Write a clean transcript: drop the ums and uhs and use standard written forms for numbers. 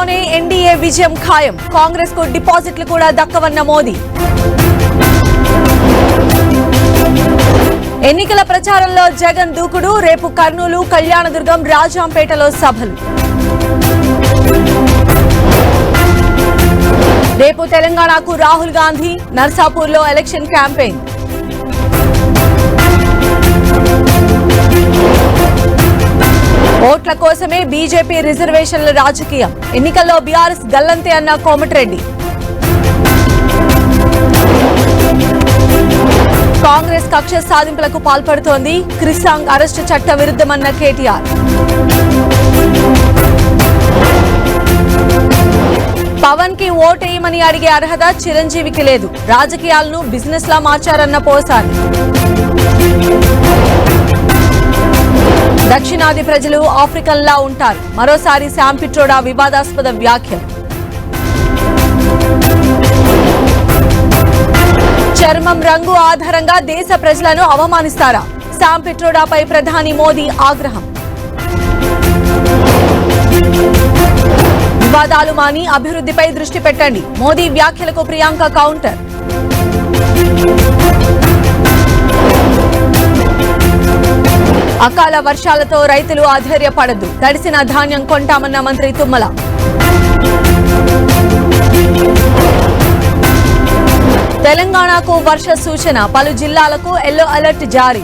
ఏపీలోనే NDA విజయం ఖాయం. కాంగ్రెస్ కు డిపాజిట్లు కూడా దక్కవన్న మోదీ. ఎన్నికల ప్రచారంలో జగన్ దూకుడు. రేపు కర్నూలు, కళ్యాణదుర్గం, రాజాంపేటలో సభలు. రేపు తెలంగాణకు రాహుల్ గాంధీ. నర్సాపూర్లో ఎలక్షన్ క్యాంపెయిన్. ఓట్ల కోసమే బీజేపీ రిజర్వేషన్ల రాజకీయం. ఎన్నికల్లో బీఆర్ఎస్ గల్లంతే అన్న కోమటిరెడ్డి. కాంగ్రెస్ కక్ష సాధింపులకు పాల్పడుతోంది. క్రిసాంగ్ అరెస్టు చట్ట విరుద్ధమన్న కేటీఆర్. పవన్ కి ఓటేయమని అడిగే అర్హత చిరంజీవికి లేదు. రాజకీయాలను బిజినెస్ లా మార్చారన్న పోసాని. దక్షిణాది ప్రజలు ఆఫ్రికన్లా ఉంటారు. మరోసారి శామ్ పిట్రోడా వివాదాస్పద వ్యాఖ్యలు. చర్మం రంగు ఆధారంగా దేశ ప్రజలను అవమానిస్తారా? శామ్ పిట్రోడాపై ప్రధాని మోదీ ఆగ్రహం. వివాదాలు మాని అభివృద్ధిపై దృష్టి పెట్టండి. మోదీ వ్యాఖ్యలకు ప్రియాంక కౌంటర్. అకాల వర్షాలతో రైతులు అధైర్యపడద్దు. తడిసిన ధాన్యం కొంటామన్న మంత్రి తుమ్మల. తెలంగాణకు వర్ష సూచన. పలు జిల్లాలకు ఎల్లో అలర్ట్ జారీ.